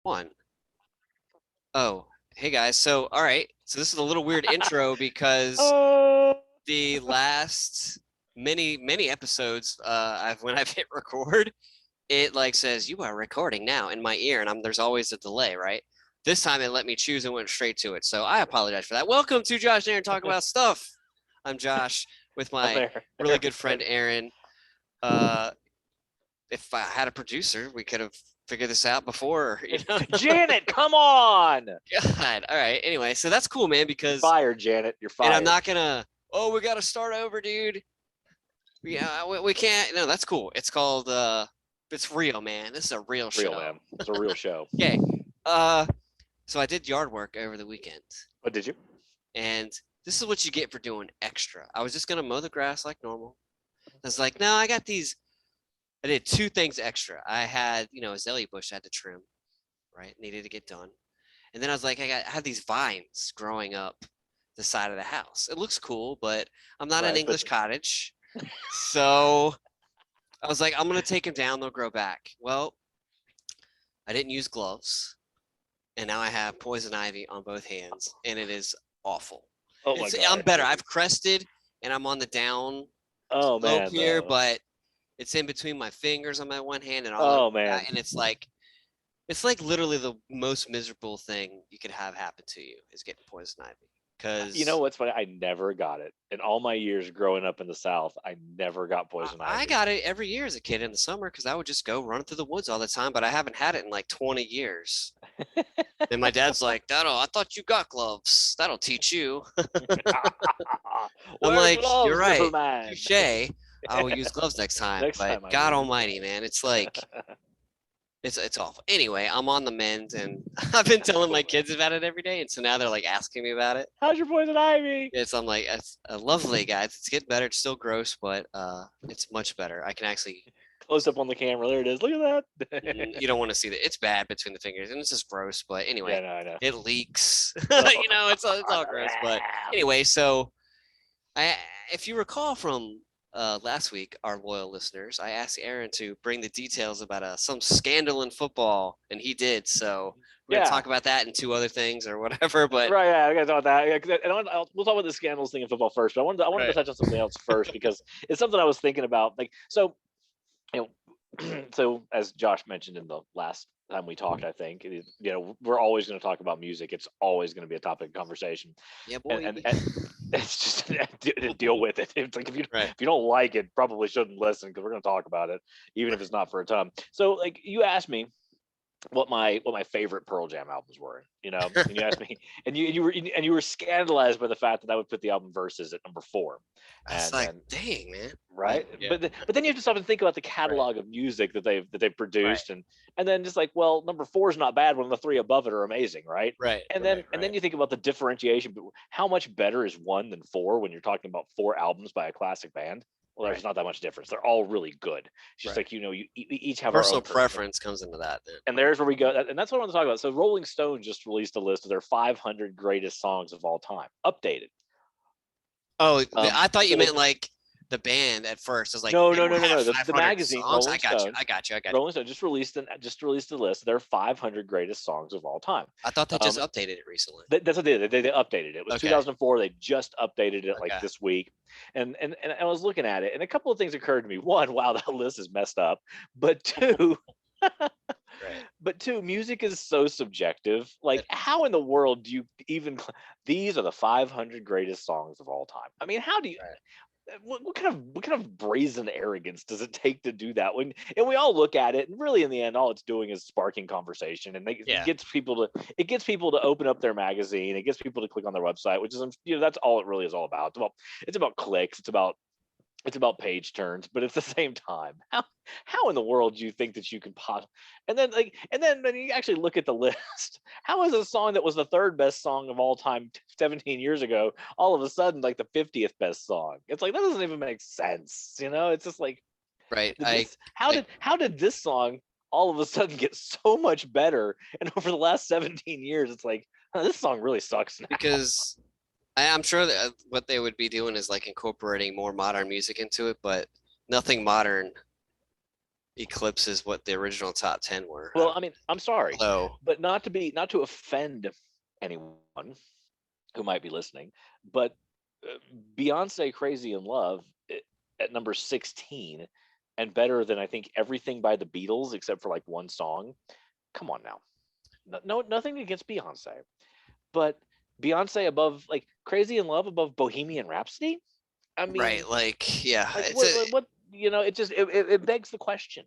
One. Oh, hey guys. So, all right. So this is a little weird intro because Oh, the last many episodes, I've hit record, it like says you are recording now in my ear, and there's always a delay, right? This time it let me choose and went straight to it. So I apologize for that. Welcome to Josh and Aaron Talk About Stuff. I'm Josh with I'm my there. really good friend Aaron. Uh, if I had a producer, we could have figured this out before, you know. Janet, come on. God. All right. Anyway, so that's cool, man, You're because fired, Janet. You're and I'm fired. not gonna, oh, we gotta start over, dude. We can't. No, that's cool. It's called it's real, man. This is a real Real, show. man. It's a real show. Okay. Uh so I did yard work over the weekend, What did you? and this is what you get for doing extra. I was just gonna mow the grass like normal. I was like, no, I got these. I did two things extra. I had, a azalea bush I had to trim, right? Needed to get done. And then I was like, I had these vines growing up the side of the house. It looks cool, but I'm not an Right, but English cottage. So I was like, I'm gonna take them down, they'll grow back. Well, I didn't use gloves, and now I have poison ivy on both hands, and it is awful. oh my I'm god. better. I've crested and I'm on the down Oh slope man, here, though. but it's in between my fingers on my one hand and all over Oh that, man. and it's like literally the most miserable thing you could have happen to you is getting poison ivy. You know Because what's funny? I never got it in all my years growing up in the South. I never got poison I ivy. got it every year as a kid in the summer because I would just go run through the woods all the time, but I haven't had it in like 20 years. And my dad's like, I thought you got gloves. That'll teach you. I'm Wear like, you're gloves, little right. man. Touche. I will use gloves next time. Next But time I God will. almighty, man, it's like it's awful. Anyway, I'm on the mend and I've been telling my kids about it every day, and so now they're like asking me about it. How's your poison ivy? It's I'm like, it's lovely, guys. It's getting better. It's still gross, but it's much better. I can actually Close up on the camera. There it is. Look at you that. don't want to see that. It's bad between the fingers, and it's just gross. But Yeah, anyway, no, I know. it leaks. Oh, It's all gross. But anyway, so I, if you recall from last week, our loyal listeners, I asked Aaron to bring the details about some scandal in football, and he did. So we're gonna yeah. talk about that and two other things or whatever. But Right, yeah, I gotta talk about that. Yeah, 'cause we'll talk about the scandals thing in football first, but I wanted to right, touch on something else first because it's something I was thinking about. Like, so you so as Josh mentioned in the last time we talked, I think we're always going to talk about music. It's always going to be a topic of conversation, yeah, and boy, and it's just to deal with it. It's like if you right. if you don't like it, probably shouldn't listen because we're going to talk about it, even if it's not for a time. So, like, you asked me what my favorite Pearl Jam albums were, and you asked me, and you were scandalized by the fact that I would put the album Verses at number 4, I was and like, then dang, man. But right, yeah, but then you have to stop and think about the right, catalog of music that they've right, produced, and then just like, well, number 4 is not bad when the three above it are amazing, right? right, And right, then and right, then you think about the differentiation, but how much better is one than 4 when you're talking about 4 albums by a classic band? Well, there's right, not that much difference. They're all really good. It's just right. like, we each have our Personal own personal. preference comes into that then. And there's where we go, and that's what I want to talk about. So Rolling Stone just released a list of their 500 greatest songs of all time, updated. Oh, Um, I thought so you they meant like the band at first. I was like, No, they no, don't no, no, have no. The 500 magazine songs. I Rolling got you. Stone, I got you. I got you. Rolling Stone just released a list of their 500 greatest songs of all time. I thought they just Um, updated it recently. that's what they did. They updated it. It was Okay. 2004. They just updated it like Okay. this week, and I was looking at it, and a couple of things occurred to me. One, wow, that list is messed up. But two, Right. but two, music is so subjective. It Like, is. how in the world do you even? These are the 500 greatest songs of all time. I mean, how do you? Right. What kind of brazen arrogance does it take to do that? And we all look at it, and really, in the end, all it's doing is sparking conversation, and it Yeah. gets people to open up their magazine. It gets people to click on their website, which is, that's all it really is all about. It's about clicks. It's about page turns, but at the same time, how in the world do you think that you can pop? And then when you actually look at the list, how is a song that was the third best song of all time 17 years ago all of a sudden like the 50th best song? It's like that doesn't even make sense. It's just like, Right. did this how Like did how did this song all of a sudden get so much better? And over the last 17 years, it's like, huh, this song really sucks now. because I'm sure that what they would be doing is like incorporating more modern music into it, but nothing modern eclipses what the original top 10 were. Well, I mean, I'm sorry, So but not to offend anyone who might be listening, but Beyonce "Crazy in Love" at number 16 and better than I think everything by the Beatles except for like one song. Come on now. No, nothing against Beyonce, but Beyonce above like "Crazy in Love" above Bohemian Rhapsody. I mean, right, like yeah, like it's a what it just it begs the question.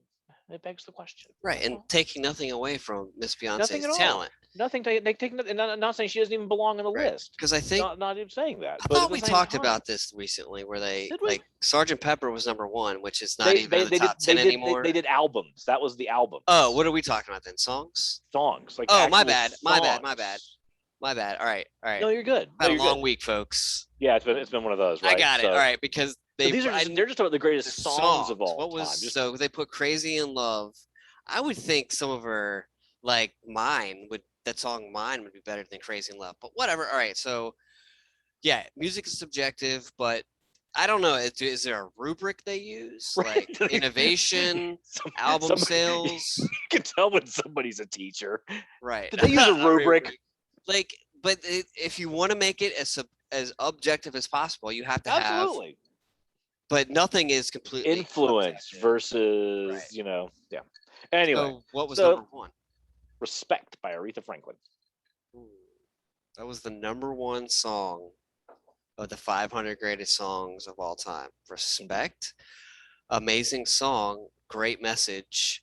It begs the question. right, That's and all. taking nothing away from Miss Nothing Beyonce's at all. talent. Nothing. They take nothing. And I'm not saying she doesn't even belong on the Right. list. Because I think Not even saying that. I But at thought the we same talked time, about this recently where they did we? like Sergeant Pepper was number 1, which is not even in the They did top 10 anymore. they did albums. That was the albums. Oh, what are we talking about then? Songs? Songs like Oh, my actual bad. My bad. My songs. bad. My bad. All right. All right. No, you're good. No, Had a you're long good. week, folks. Yeah, it's been one of those, right? I got it. So, All right, because so they these are I just they're just about the the greatest songs of all What was time. Just so they put "Crazy in Love." I would think some of her like "Mine" would that song "Mine" would be better than "Crazy in Love," but whatever. All right, so yeah, music is subjective, but I don't know. Is there a rubric they use right. like innovation, album Somebody, you sales? can tell when somebody's a teacher. Right. Did they use a rubric? Like, but if you want to make it as objective as possible, you have to have. Absolutely. But nothing is completely Influence objective. versus, Right. yeah. Anyway, So what was so number 1? Respect by Aretha Franklin. Ooh, that was the number 1 song of the 500 greatest songs of all time. Respect, amazing song, great message.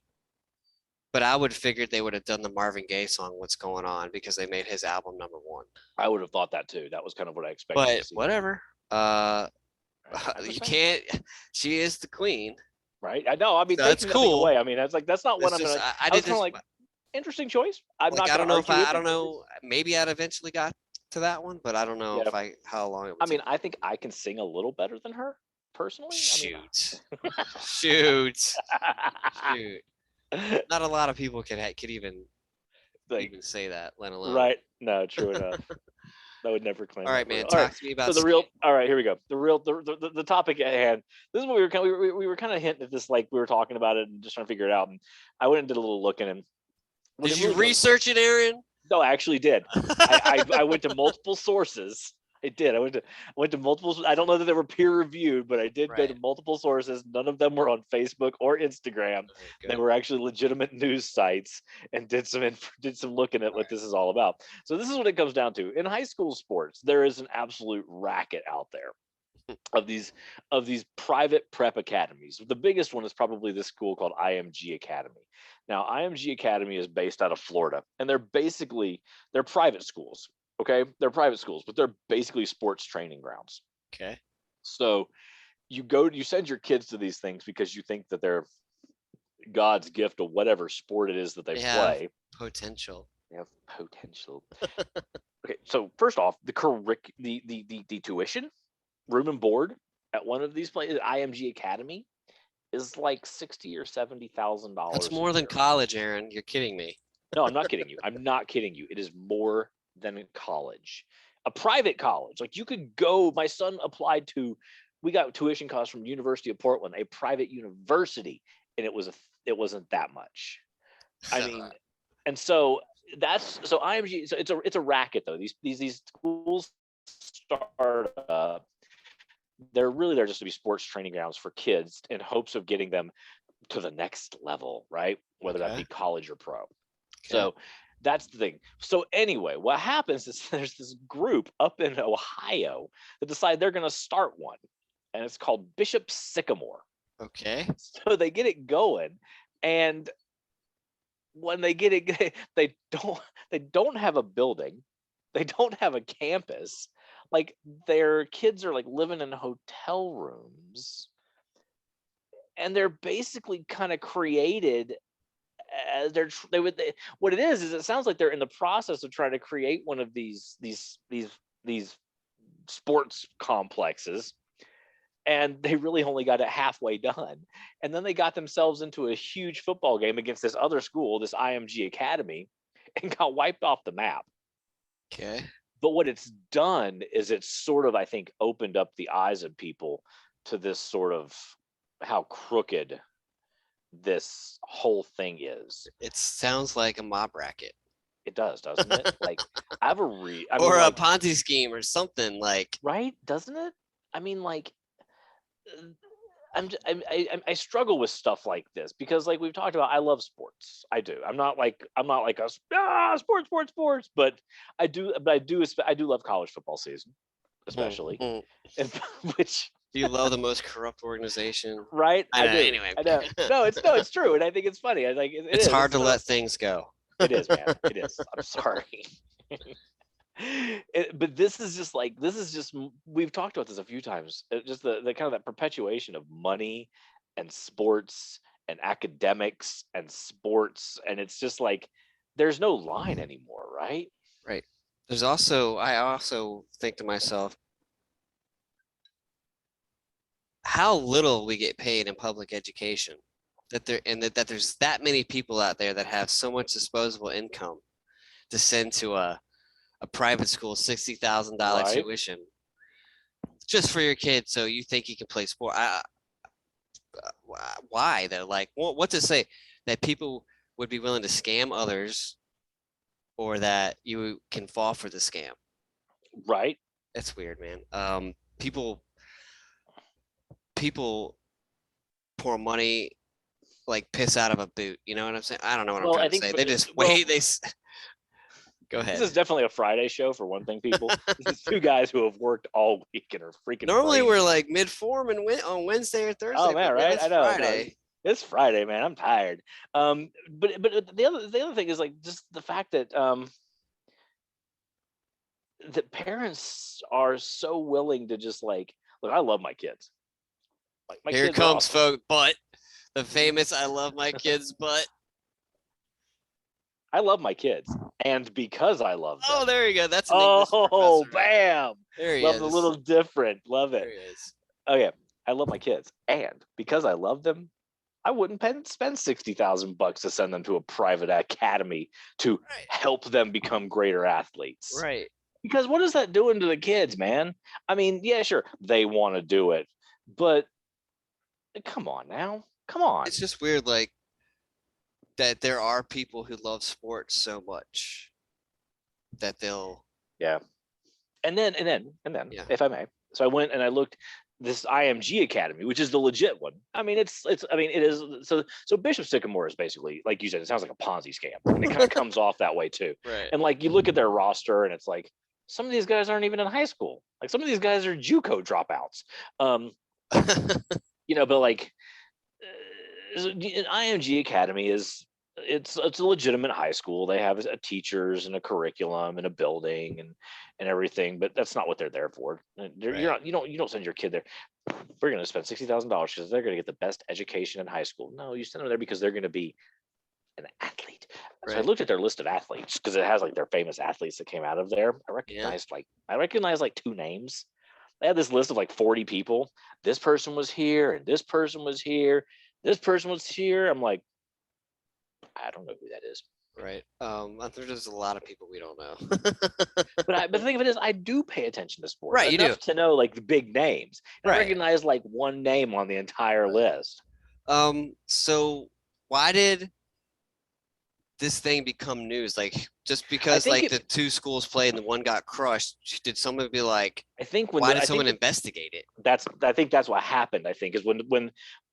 But I would have figured they would have done the Marvin Gaye song "What's Going On" because they made his album number 1. I would have thought that too. That was kind of what I expected to But see. whatever. You can't. She is the queen. Right? I know. I mean, That's taking nothing cool. away. I mean, that's not what It's I'm just gonna. I I was did kind of this. like, interesting choice. I'm Like not I gonna don't know if argue I with don't it. know. Maybe I'd eventually got to that one, but I don't know Yeah. if I how long it would I mean, take. I think I can sing a little better than her personally. Shoot, shoot, shoot. Not a lot of people could even like, say that, let alone. right? No, true enough. I would never claim. All right, that man. All right. Talk to me about So the real. All right, here we go. The topic at hand. This is what we were kind of, we were kind of hinting at this, like we were talking about it and just trying to figure it out. And I went and did a little looking. And Did you research it, Aaron? No, I actually did. I went to multiple sources. I did. I went to multiple. I don't know that they were peer reviewed, but I did go to multiple sources. None of them were on Facebook or Instagram. They were actually legitimate news sites, and did some looking at what this is all about. So this is what it comes down to. In high school sports, there is an absolute racket out there of these private prep academies. The biggest one is probably this school called IMG Academy. Now, IMG Academy is based out of Florida, and they're private schools. Okay, they're private schools, but they're basically sports training grounds. Okay. So you send your kids to these things because you think that they're God's gift of whatever sport it is that they play. Potential. They have potential. Okay, so first off, the tuition, room and board at one of these places, IMG Academy, is like $60,000 or $70,000. That's more than college, Aaron. You're kidding me. No, I'm not kidding you. I'm not kidding you. It is more than college. A private college. Like you could go, my son applied to, we got tuition costs from University of Portland, a private university, and it wasn't that much. I mean, and so IMG, so it's a racket though. These schools start up. They're really there just to be sports training grounds for kids in hopes of getting them to the next level, right? Whether that be college or pro. So that's the thing. So anyway, what happens is there's this group up in Ohio that decide they're going to start one, and it's called Bishop Sycamore. Okay. So they get it going, and when they get it, they don't have a building, they don't have a campus. Like their kids are like living in hotel rooms, and they're basically kind of created as what it is it sounds like they're in the process of trying to create one of these sports complexes, and they really only got it halfway done, and then they got themselves into a huge football game against this other school, this IMG Academy, and got wiped off the map. Okay. But what it's done is it's sort of, I think, opened up the eyes of people to this sort of how crooked this whole thing is. It sounds like a mob racket It does, doesn't it? Like I have a I mean, or a like, Ponzi scheme or something like. right? Doesn't it? I mean, like, uh, I struggle with stuff like this because, like we've talked about, I love sports. I do. I'm not like a sports, but I do love college football season, especially, Mm. and, which Do you love the most corrupt organization? right? I know. do. Anyway, I know. No, it's true, and I think it's funny. I like it's is. hard to So- let things go. It is, man. It is. I'm sorry. But this is just we've talked about this a few times. Just the kind of that perpetuation of money and sports and academics and sports, and it's just like there's no line anymore, right? Right. I also think to myself, how little we get paid in public education. That there's that many people out there that have so much disposable income to send to a private school $60,000 Right. tuition just for your kid, so you think he can play sport. Why though? Like, what's it say that people would be willing to scam others, or that you can fall for the scam? Right. That's weird, man. People pour money like piss out of a boot. You know what I'm saying? I don't know what I'm Well, trying I to think say. for- They just well, wait. Go This ahead. is definitely a Friday show for one thing, people. This is two guys who have worked all week and are freaking. Normally brainy. we're like mid form and on Wednesday or Thursday. Oh man, but right? It's I know. No, Friday. it's Friday, man. I'm tired. But the other thing is like just the fact that that parents are so willing to just like look. I love my kids. Like my Here kids are comes, awesome. folks. But the famous "I love my kids," but I love my kids, and because I love them. there you go. That's an English Oh, professor right there. bam! There he Love is. a little different. Love There it. he is. Okay, I love my kids, and because I love them, I wouldn't spend $60,000 to send them to a private academy to Right. help them become greater athletes. Right. Because what is that doing to the kids, man? I mean, yeah, sure, they want to do it, but come on now, come on. It's just weird, like that there are people who love sports so much that they'll. Yeah. And then, Yeah. if I may, so I went and I looked this IMG Academy, which is the legit one. I mean, it is. So Bishop Sycamore is basically, like you said, it sounds like a Ponzi scam, and it kind of comes off that way too. Right. And like you look at their roster, and it's like some of these guys aren't even in high school. Like some of these guys are JUCO dropouts. But like an IMG Academy is it's a legitimate high school. They have a teachers and a curriculum and a building and everything, but that's not what they're there for. You're not, you don't send your kid there. We're going to spend $60,000 because they're going to get the best education in high school. No, you send them there because they're going to be an athlete. So I Right. looked at their list of athletes because it has like their famous athletes that came out of there. I recognized like two names. They had this list of like 40 people. This person was here, and this person was here. This person was here. I'm like, I don't know who that is. Right. There's a lot of people we don't know. But the thing of it is, I do pay attention to sports. Right, you enough to know like the big names. And I Right. recognize like one name on the entire list. So why did this thing become news? Like, just because think like the two schools played and the one got crushed, did someone be like, I think when why the- did I someone think investigate it? I think that's what happened. I think is when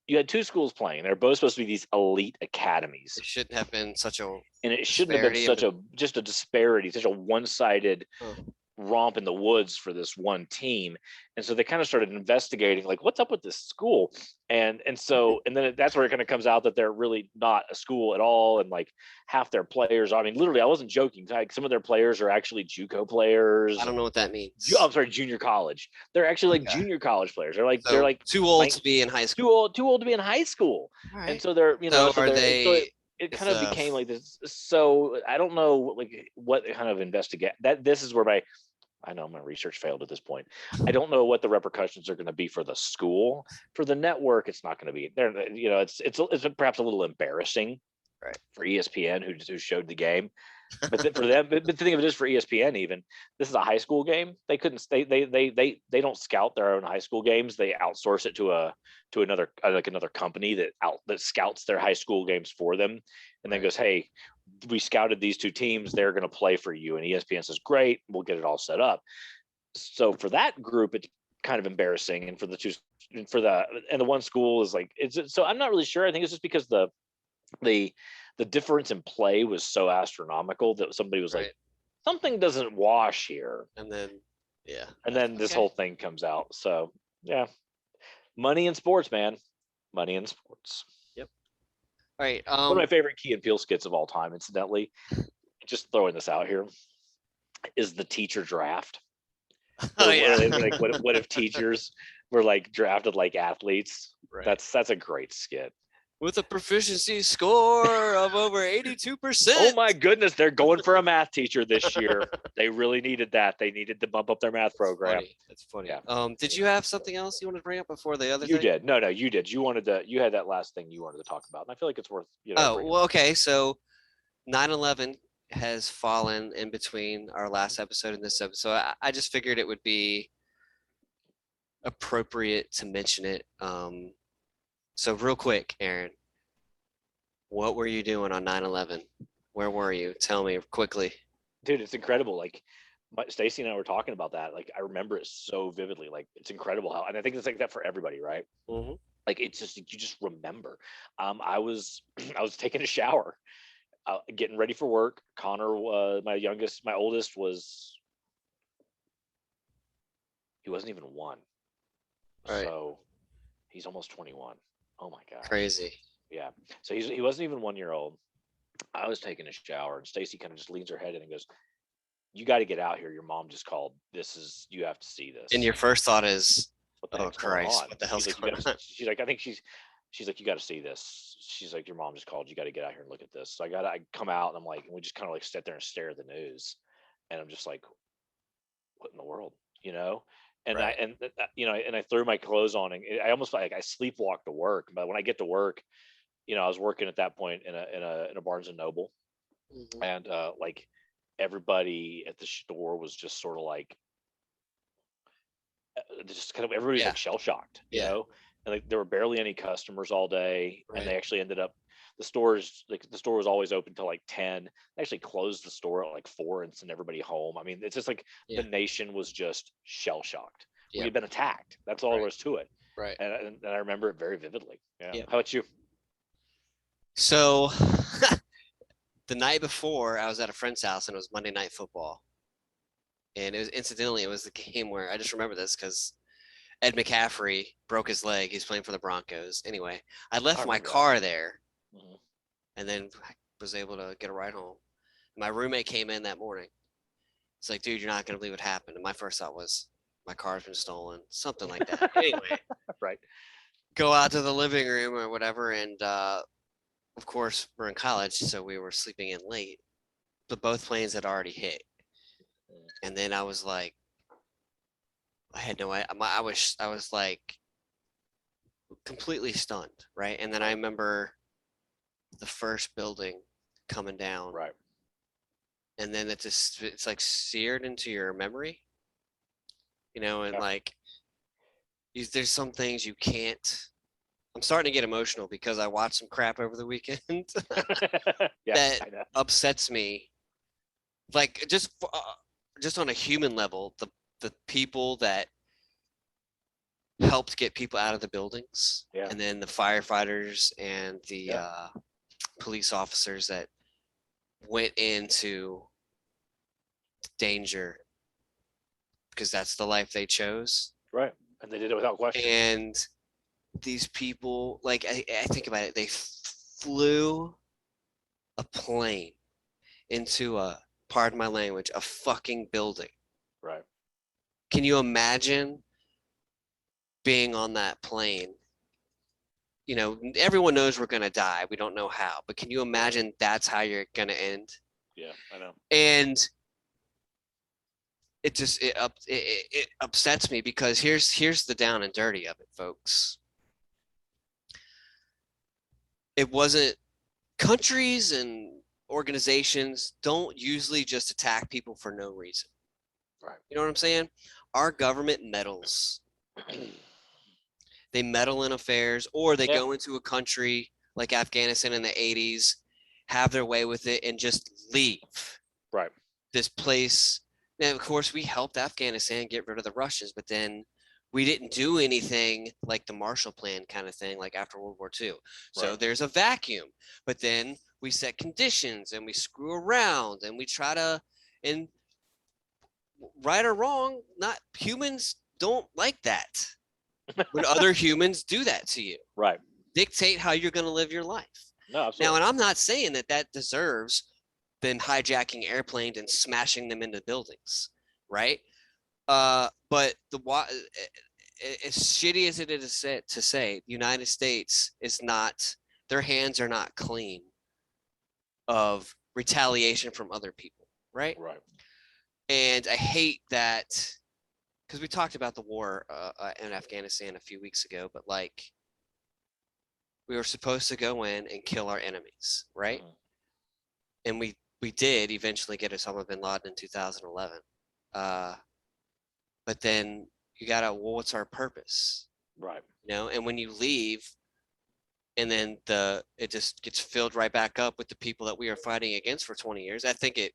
you had two schools playing. They're both supposed to be these elite academies, It shouldn't have been such a. and it shouldn't have been disparity just a disparity, such a one-sided Huh. romp in the woods for this one team. And so they kind of started investigating, like, what's up with this school? And then that's where it kind of comes out that they're really not a school at all, and like half their players. I mean, literally, I wasn't joking. Like some of their players are actually JUCO players. I don't know what that means. I'm sorry, junior college. They're actually like Okay. junior college players. They're So, like too old like, to be in high school. too old to be in high school. All And right. so they're So so are they're- they? so it it's kind of a- became like this. So I don't know like what kind of investigate that. This is where I know my research failed at this point. I don't know what the repercussions are going to be for the school. For the network, it's not going to be there. It's perhaps a little embarrassing, Right. for ESPN who showed the game. For them, but the thing of it is for ESPN, even this is a high school game. They couldn't. They don't scout their own high school games. They outsource it to another like another company that scouts their high school games for them, and then Right. goes, "Hey, we scouted these two teams. They're going to play for you." And ESPN says, "Great, we'll get it all set up." So for that group, it's kind of embarrassing, and the one school is like it's so I'm not really sure. I think it's just because the the difference in play was so astronomical that somebody was like, Right. something doesn't wash here, And then, yeah. and then this Okay. whole thing comes out. So yeah, money in sports, man, money in sports. Yep. All right. One of my favorite Key and Peele skits of all time, incidentally, just throwing this out here, is the teacher draft. Oh Where yeah. they like, what if teachers were like drafted like athletes? Right. That's a great skit. With a proficiency score of over 82%. Oh my goodness, they're going for a math teacher this year. They really needed that. They needed to bump up their math program. Funny. That's funny. Yeah. Did you have something else you want to bring up before the other You thing? did. No, you did. You had that last thing you wanted to talk about. And I feel like it's worth, Oh, bringing well, up. okay. So 9/11 has fallen in between our last episode and this episode. I just figured it would be appropriate to mention it. So real quick, Aaron, what were you doing on 9/11? Where were you? Tell me quickly. Dude, it's incredible. Like Stacy and I were talking about that. Like I remember it so vividly. Like it's incredible how, and I think it's like that for everybody, right? Mm-hmm. Like it's just, you just remember. I was I was taking a shower, getting ready for work. Connor, my oldest he wasn't even one. Right. So he's almost 21. Oh my god. Crazy. Yeah. So he wasn't even 1 year old. I was taking a shower and Stacy kind of just leans her head in and goes, "You got to get out here. Your mom just called. You have to see this." And your first thought is, What the oh heck's going Christ, on? what the hell's She's like, going on? she's like, I think she's like, "You got to see this." She's like, "Your mom just called. You got to get out here and look at this." So I come out and I'm like, and we just kind of like sit there and stare at the news. And I'm just like, what in the world, you know? And Right. I threw my clothes on and I almost like I sleepwalked to work. But when I get to work, I was working at that point in a Barnes and Noble, Mhm. and like everybody at the store was just sort of like just kind of everybody's Yeah. like shell shocked, Yeah. and like there were barely any customers all day, Right. and they actually ended up the store was always open till like 10. They actually closed the store at like 4 and sent everybody home. I mean, it's just like Yeah. the nation was just shell shocked. We Yeah. had been attacked. That's all there Right. was to it, Right. and I remember it very vividly. Yeah. Yeah. How about you? So the night before, I was at a friend's house and it was Monday Night Football. And it was the game where I just remember this because Ed McCaffrey broke his leg. He's playing for the Broncos. Anyway, I left my remember that. car there Mhm. and then I was able to get a ride home. My roommate came in that morning. It's like, dude, you're not going to believe what happened. And my first thought was, my car's been stolen, something like that. Anyway, Right. go out to the living room or whatever. And of course, we're in college, so we were sleeping in late. But both planes had already hit. And then I was like, I had no idea. I was like completely stunned, right? And then I remember the first building coming down, Right. and then it's like seared into your memory, and Yeah. like there's some things you can't. I'm starting to get emotional because I watched some crap over the weekend Yeah. that I know. upsets me, like just on a human level, the people that helped get people out of the buildings, Yeah. and then the firefighters and the Yeah. police officers that went into danger because that's the life they chose. Right. And they did it without question. And these people, like I think about it, they flew a plane into pardon my language, a fucking building. Right. Can you imagine being on that plane? Everyone knows we're going to die. We don't know how, but can you imagine that's how you're going to end? Yeah, I know. And it upsets me because here's the down and dirty of it, folks. It wasn't countries and organizations don't usually just attack people for no reason. Right. You know what I'm saying? Our government meddles. They meddle in affairs, or they Yeah. go into a country like Afghanistan in the 80s, have their way with it, and just leave Right. this place. Now, of course, we helped Afghanistan get rid of the Russians, but then we didn't do anything like the Marshall Plan kind of thing, like after World War II. So Right. there's a vacuum, but then we set conditions and we screw around and we try to, and right or wrong, not humans don't like that when other humans do that to you, Right. dictate how you're going to live your life. No, Now, absolutely. and I'm not saying that that deserves them hijacking airplanes and smashing them into buildings, right? But as shitty as it is to say, the United States is not, their hands are not clean of retaliation from other people, right? Right. And I hate that, because we talked about the war in Afghanistan a few weeks ago, but like we were supposed to go in and kill our enemies, right? Mhm. And we did eventually get Osama bin Laden in 2011. But then you gotta, well, what's our purpose? Right. You know, and when you leave, and then it just gets filled right back up with the people that we are fighting against for 20 years. I think it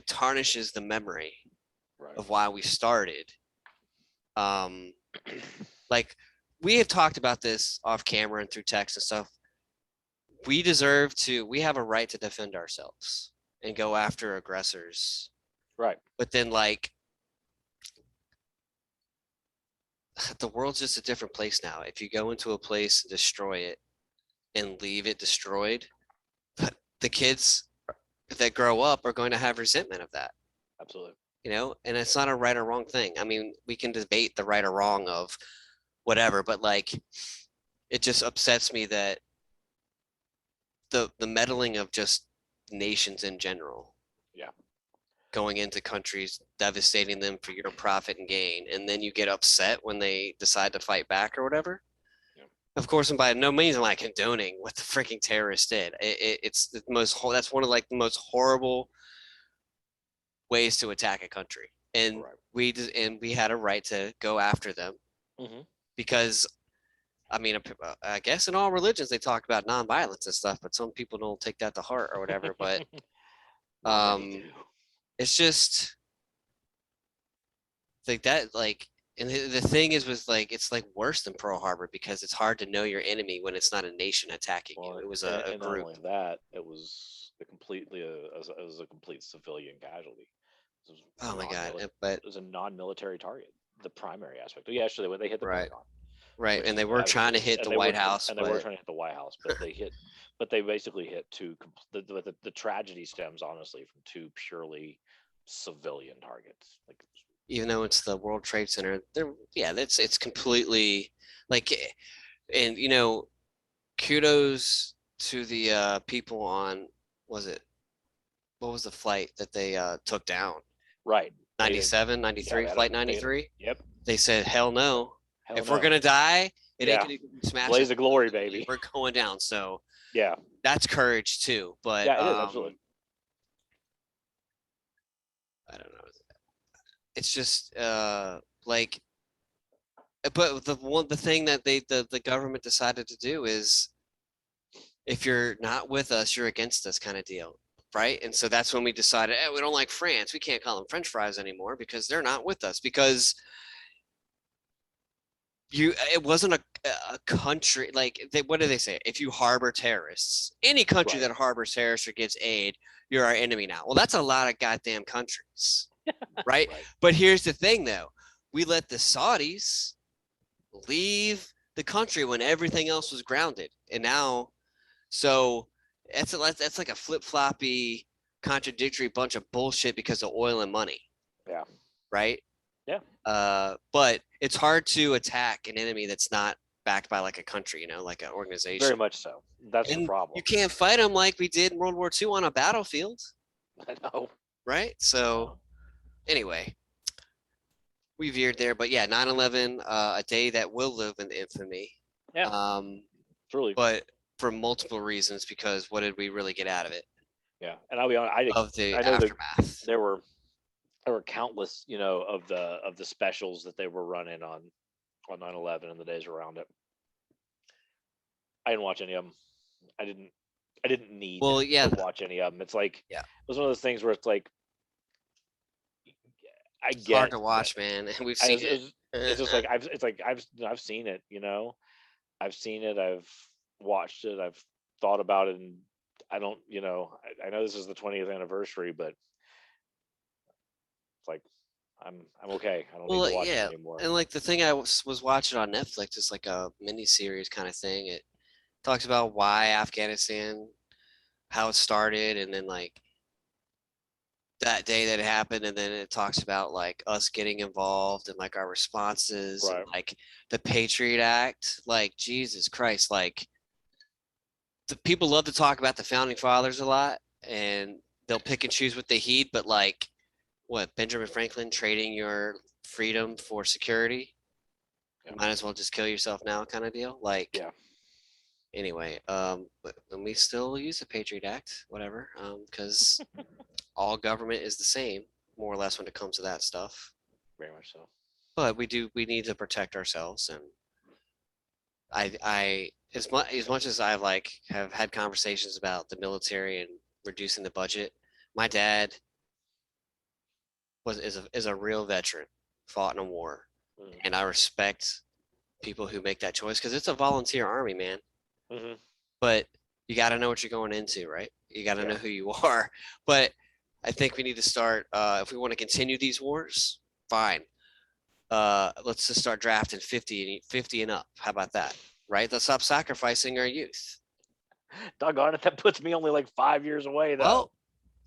tarnishes the memory Right. of why we started. Like we have talked about this off camera and through text and stuff. We have a right to defend ourselves and go after aggressors. Right. But then like the world's just a different place now. If you go into a place and destroy it and leave it destroyed, the kids that grow up are going to have resentment of that. Absolutely. You know, and it's not a right or wrong thing. I mean, we can debate the right or wrong of whatever, but like it just upsets me that the meddling of just nations in general. Yeah. Going into countries, devastating them for your profit and gain, and then you get upset when they decide to fight back or whatever. Yeah. Of course, and by no means am I condoning what the freaking terrorists did. It's the most, that's one of like the most horrible ways to attack a country, and Right. we had a right to go after them Mhm. because I mean, I guess in all religions they talk about nonviolence and stuff, but some people don't take that to heart or whatever. But Not many do. it's just like that, like, and the thing is, was like, it's like worse than Pearl Harbor because it's hard to know your enemy when it's not a nation attacking you. It was a and not group. only that, it was a complete civilian casualty. It was Oh my God. non-mili- But it was a non-military target. The primary aspect. Yeah, actually, when they hit the right, Pentagon, right, which and is they were trying to absolutely, hit the White House, and they were but trying to hit the White House, but they basically hit the tragedy stems honestly from two purely civilian targets. Like, even though it's the World Trade Center, there, yeah, it's completely like, and you know, kudos to the people on, was it, what was the flight that they took down? right. 97, 93, flight They had 93. yep. They said, hell no. Hell If no. we're gonna die, it ain't Yeah. gonna be smashing. Blaze of glory, baby. We're going down. So Yeah. that's courage too. But Yeah, it is absolutely. I don't know. It's just like, but the thing that the government decided to do is, if you're not with us, you're against us, kind of deal, right? And so that's when we decided, we don't like France. We can't call them French fries anymore because they're not with us. Because it wasn't a country, like what do they say? If you harbor terrorists, any country Right. that harbors terrorists or gives aid, you're our enemy now. Well, that's a lot of goddamn countries, right? Right. But here's the thing, though. We let the Saudis leave the country when everything else was grounded, and now, so that's like a flip-floppy, contradictory bunch of bullshit because of oil and money. Yeah. Right. Yeah. But it's hard to attack an enemy that's not backed by like a country, you know, like an organization. Very much so. That's and the problem. You can't fight them like we did in World War II on a battlefield. I know. Right. So anyway, we veered there, but yeah, 9/11, a day that will live in infamy. Yeah. Truly. But for multiple reasons, because what did we really get out of it? Yeah, and I'll be honest, Of the I know that aftermath. there were countless, of the specials that they were running on 9/11 and the days around it. I didn't watch any of them. I didn't I didn't need Well, yeah, to watch any of them. It's like yeah. it was one of those things where it's like I It's hard get to that. watch, man. And we've I, seen it's just it. like I've seen it. I've seen it. I've watched it. I've thought about it, and I don't. I know this is the 20th anniversary, but it's like I'm okay. I don't need Well, to watch it yeah. anymore. And like the thing I was watching on Netflix is like a mini series kind of thing. It talks about why Afghanistan, how it started, and then like that day that it happened, and then it talks about like us getting involved and like our responses and Right. like the Patriot Act. Like Jesus Christ, like the people love to talk about the founding fathers a lot, and they'll pick and choose what they heed, but like what Benjamin Franklin trading your freedom for security, Yeah. might as well just kill yourself now kind of deal. Like Yeah. anyway, but and we still use the Patriot Act, whatever, because all government is the same, more or less, when it comes to that stuff. Very much so. But we need to protect ourselves, and I as much as I like have had conversations about the military and reducing the budget, my dad is a real veteran, fought in a war, Mm. and I respect people who make that choice because it's a volunteer army, man. Hmm. But you got to know what you're going into, right? You got to know Yeah. who you are. But I think we need to start if we want to continue these wars, fine. Let's just start drafting 50 and up. How about that? Right? Let's stop sacrificing our youth. Doggone it, that puts me only like 5 years away, though.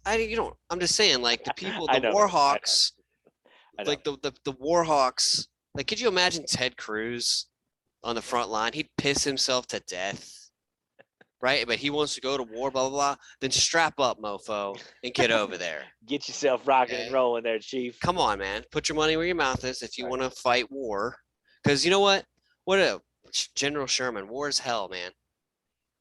Well, I'm just saying, like the people, I the know, man. Warhawks, I know. like the Warhawks. Like, could you imagine Ted Cruz on the front line? He'd piss himself to death, right? But he wants to go to war, blah blah blah. Then strap up, mofo, and get over there. Get yourself rocking and Okay? rolling there, Chief. Come on, man. Put your money where your mouth is if you Right. want to fight war. Because you know what? What a General Sherman, war is hell, man.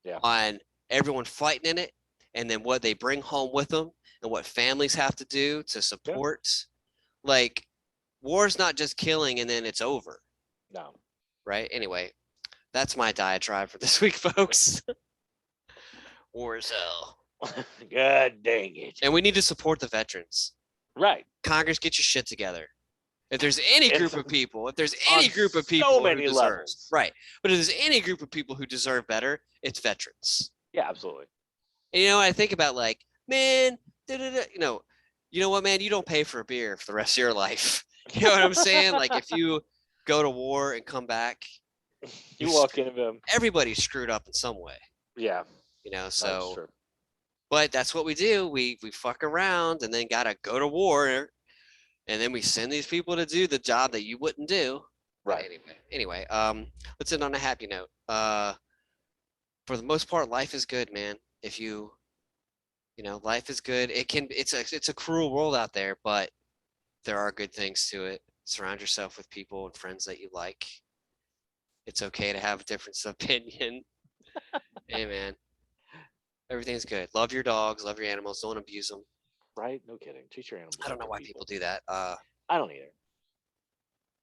Yeah. On everyone fighting in it, and then what they bring home with them, and what families have to do to support. Like, war is not just killing and then it's over, No. right? Anyway, that's my diatribe for this week, folks. War is hell. God dang it. And we need to support the veterans. Right. Congress, get your shit together. If there's any group of people, On who many deserves, levels. right? But if there's any group of people who deserve better, it's veterans. Yeah, absolutely. And I think about like, man, you know what, man, you don't pay for a beer for the rest of your life. You know what I'm saying? Like, if you go to war and come back, You walk into them. everybody's screwed up in some way. Yeah. So That's true. but that's what we do. We fuck around and then gotta go to war, and then we send these people to do the job that you wouldn't do. Right. Anyway, let's end on a happy note. For the most part, life is good, man. If life is good. It's a cruel world out there, but there are good things to it. Surround yourself with people and friends that you like. It's okay to have a difference of opinion. Hey, man. Everything's good. Love your dogs. Love your animals. Don't abuse them. Right? No kidding. Treat your animals. I don't know why people do that. I don't either.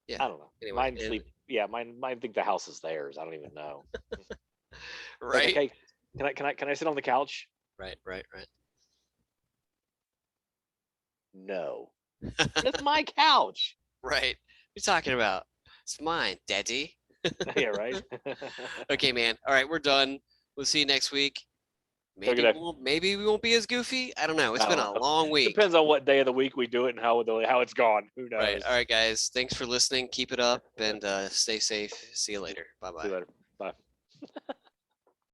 Yeah. I don't know. Anyway, Mine sleep. Yeah, mine think the house is theirs. I don't even know. Right. Like, okay, can I sit on the couch? Right. No. It's my couch. Right. What are you talking about? It's mine, daddy. Yeah, right. Okay, man. All right, we're done. We'll see you next week. Maybe we won't be as goofy. I don't know. It's been a long week. Depends on what day of the week we do it and how it's gone. Who knows? Right. All right, guys. Thanks for listening. Keep it up and stay safe. See you later. Bye bye. See you later. Bye.